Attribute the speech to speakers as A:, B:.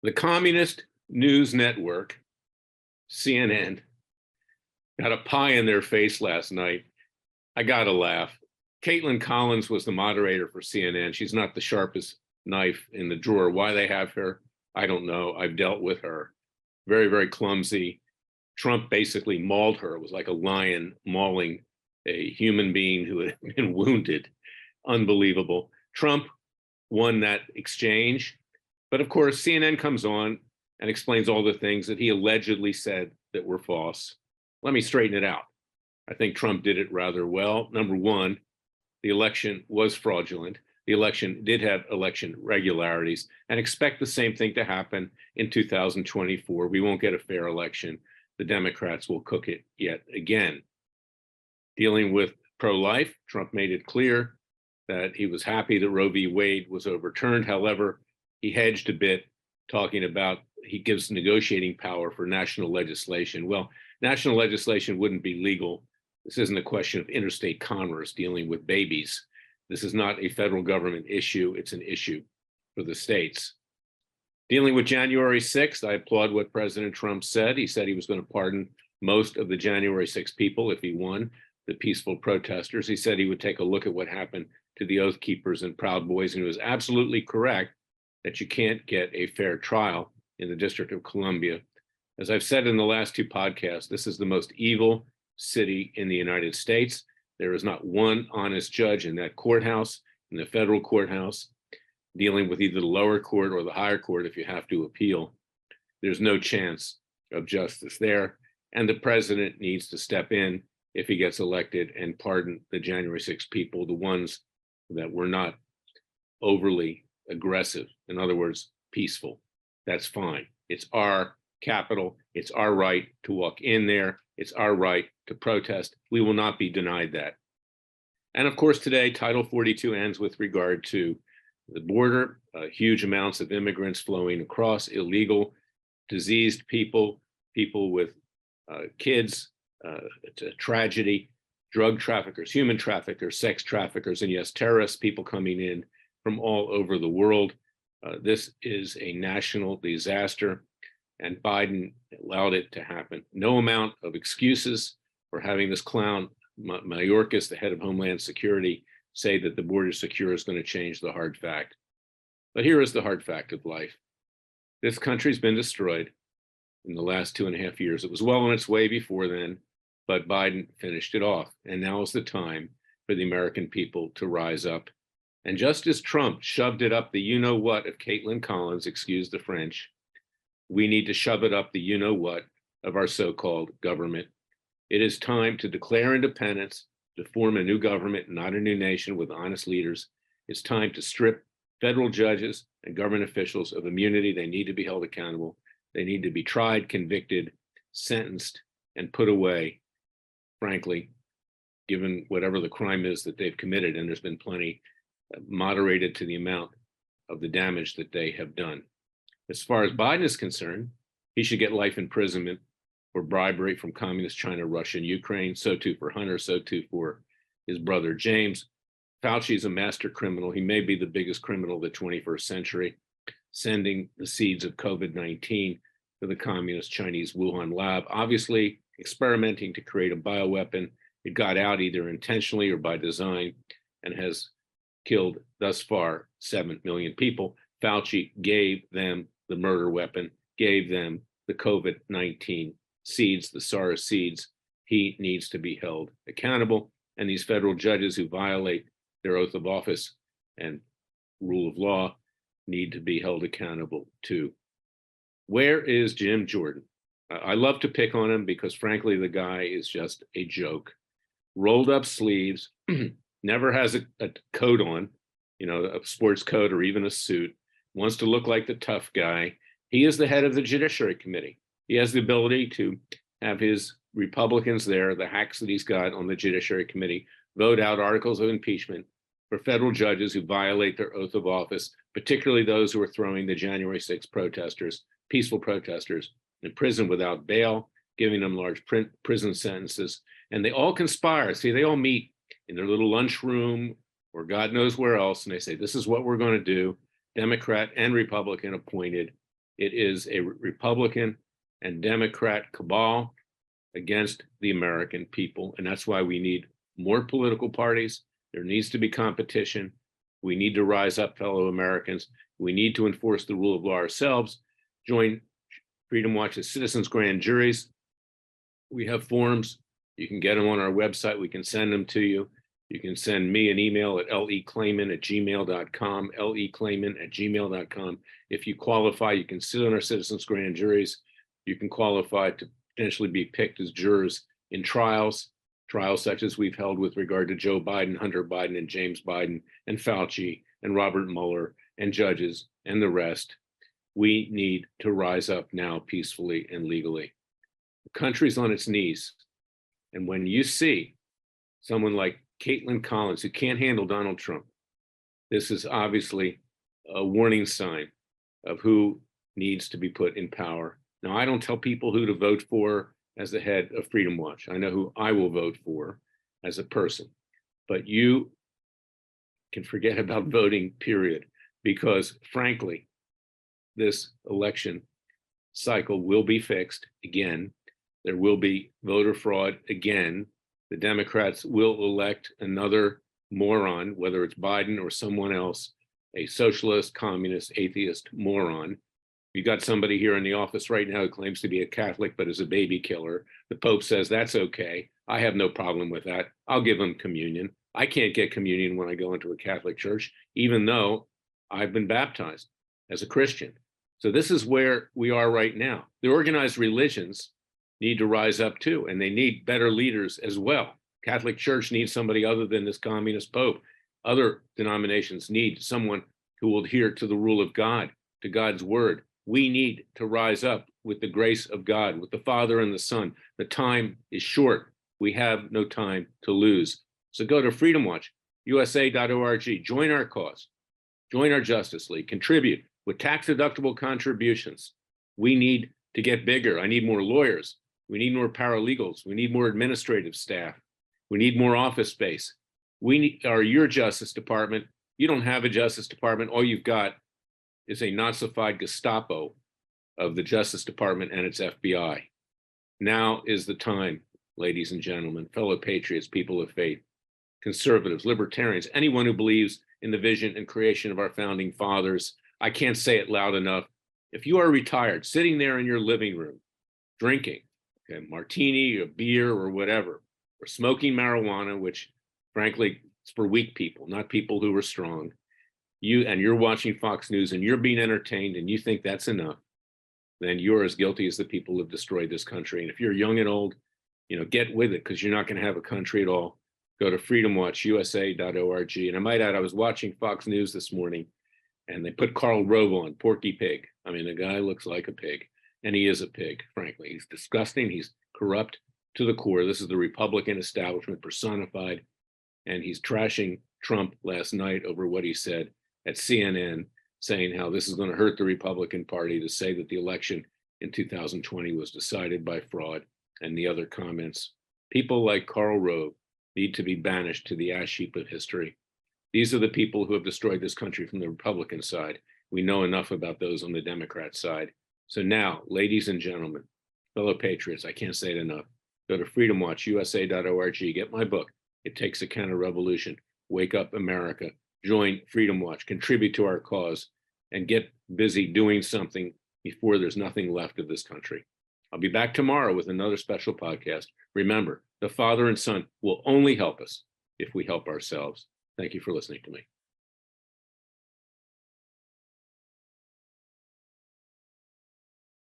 A: The Communist News Network, CNN, got a pie in their face last night. I got to laugh. Caitlin Collins was the moderator for CNN. She's not the sharpest knife in the drawer. Why they have her, I don't know. I've dealt with her. Very, very clumsy. Trump basically mauled her. It was like a lion mauling a human being who had been wounded. Unbelievable. Trump won that exchange. But of course, CNN comes on and explains all the things that he allegedly said that were false. Let me straighten it out. I think Trump did it rather well. Number one, the election was fraudulent. The election did have election regularities, and expect the same thing to happen in 2024. We won't get a fair election. The Democrats will cook it yet again. Dealing with pro-life, Trump made it clear that he was happy that Roe v. Wade was overturned. However, he hedged a bit, talking about he gives negotiating power for national legislation. Well, national legislation wouldn't be legal. This isn't a question of interstate commerce dealing with babies. This is not a federal government issue. It's an issue for the states. Dealing with January 6th, I applaud what President Trump said. He said he was going to pardon most of the January 6th people if he won, the peaceful protesters. He said he would take a look at what happened to the Oath Keepers and Proud Boys, and he was absolutely correct that you can't get a fair trial in the District of Columbia. As I've said in the last two podcasts, this is the most evil city in the United States. There is not one honest judge in that courthouse, in the federal courthouse, dealing with either the lower court or the higher court if you have to appeal. There's no chance of justice there. And the president needs to step in if he gets elected and pardon the January 6 people, the ones that were not overly aggressive. In other words, peaceful. That's fine. It's our capital. It's our right to walk in there. It's our right to protest. We will not be denied that. And of course, today, Title 42 ends with regard to the border, huge amounts of immigrants flowing across, illegal, diseased people, people with kids. It's a tragedy. Drug traffickers, human traffickers, sex traffickers, and yes, terrorists, people coming in from all over the world. This is a national disaster, and Biden allowed it to happen. No amount of excuses for having this clown, Mayorkas, the head of Homeland Security, say that the border secure is going to change the hard fact. But here is the hard fact of life. This country's been destroyed in the last 2.5 years. It was well on its way before then, but Biden finished it off. And now is the time for the American people to rise up. And just as Trump shoved it up the you-know-what of Caitlin Collins, excuse the French, we need to shove it up the you-know-what of our so-called government. It is time to declare independence, to form a new government, not a new nation with honest leaders. It's time to strip federal judges and government officials of immunity. They need to be held accountable. They need to be tried, convicted, sentenced, and put away, frankly, given whatever the crime is that they've committed, and there's been plenty, moderated to the amount of the damage that they have done. As far as Biden is concerned, he should get life imprisonment for bribery from communist China, Russia, and Ukraine. So too for Hunter, so too for his brother James. Fauci is a master criminal. He may be the biggest criminal of the 21st century, sending the seeds of COVID-19 to the communist Chinese Wuhan lab, obviously experimenting to create a bioweapon. It got out either intentionally or by design and has killed thus far 7 million people. Fauci gave them the murder weapon, gave them the COVID-19 seeds, the SARS seeds. He needs to be held accountable. And these federal judges who violate their oath of office and rule of law need to be held accountable too. Where is Jim Jordan? I love to pick on him because frankly, the guy is just a joke. Rolled up sleeves, never has a coat on, a sports coat or even a suit, wants to look like the tough guy. He is the head of the Judiciary Committee. He has the ability to have his Republicans there, the hacks that he's got on the Judiciary Committee, vote out articles of impeachment for federal judges who violate their oath of office, particularly those who are throwing the January 6th protesters, peaceful protesters, in prison without bail, giving them large prison sentences. And they all conspire. See, they all meet in their little lunchroom or God knows where else, and they say, this is what we're going to do, Democrat and Republican appointed. It is a Republican and Democrat cabal against the American people. And that's why we need more political parties. There needs to be competition. We need to rise up, fellow Americans. We need to enforce the rule of law ourselves. Join Freedom Watch's citizens' grand juries. We have forms. You can get them on our website. We can send them to you. You can send me an email at leclayman@gmail.com, leclayman@gmail.com. If you qualify, you can sit on our citizens' grand juries. You can qualify to potentially be picked as jurors in trials such as we've held with regard to Joe Biden, Hunter Biden, and James Biden, and Fauci, and Robert Mueller, and judges, and the rest. We need to rise up now peacefully and legally. The country's on its knees. And when you see someone like Caitlin Collins, who can't handle Donald Trump, this is obviously a warning sign of who needs to be put in power. Now, I don't tell people who to vote for as the head of Freedom Watch. I know who I will vote for as a person, but you can forget about voting, period, because frankly, this election cycle will be fixed again. There will be voter fraud again. The Democrats will elect another moron, whether it's Biden or someone else, a socialist, communist, atheist moron. You got somebody here in the office right now who claims to be a Catholic, but is a baby killer. The Pope says that's okay. I have no problem with that. I'll give him communion. I can't get communion when I go into a Catholic church, even though I've been baptized as a Christian. So this is where we are right now. The organized religions need to rise up too, and they need better leaders as well. Catholic Church needs somebody other than this communist Pope. Other denominations need someone who will adhere to the rule of God, to God's word. We need to rise up with the grace of God, with the Father and the Son. The time is short. We have no time to lose. So go to Freedom Watch, USA.org. Join our cause. Join our Justice League. Contribute with tax-deductible contributions. We need to get bigger. I need more lawyers. We need more paralegals. We need more administrative staff. We need more office space. We are your Justice Department. You don't have a Justice Department. All you've got is a Nazified Gestapo of the Justice Department and its FBI. Now is the time, ladies and gentlemen, fellow patriots, people of faith, conservatives, libertarians, anyone who believes in the vision and creation of our founding fathers. I can't say it loud enough. If you are retired, sitting there in your living room, drinking a martini, a beer, or whatever, or smoking marijuana, which frankly is for weak people, not people who are strong, you're watching Fox News and you're being entertained and you think that's enough, then you're as guilty as the people who have destroyed this country. And if you're young and old, get with it, because you're not going to have a country at all. Go to freedomwatchusa.org. And I might add, I was watching Fox News this morning and they put Karl Rove on, Porky Pig. I mean, the guy looks like a pig, and he is a pig, frankly. He's disgusting. He's corrupt to the core. This is the Republican establishment personified. And he's trashing Trump last night over what he said at CNN, saying how this is going to hurt the Republican Party, to say that the election in 2020 was decided by fraud, and the other comments. People like Karl Rove need to be banished to the ash heap of history. These are the people who have destroyed this country from the Republican side. We know enough about those on the Democrat side. So now, ladies and gentlemen, fellow patriots, I can't say it enough. Go to freedomwatchusa.org. Get my book, It Takes a Counter-Revolution. Wake Up America. Join Freedom Watch, contribute to our cause, and get busy doing something before there's nothing left of this country. I'll be back tomorrow with another special podcast. Remember, the Father and Son will only help us if we help ourselves. Thank you for listening to me.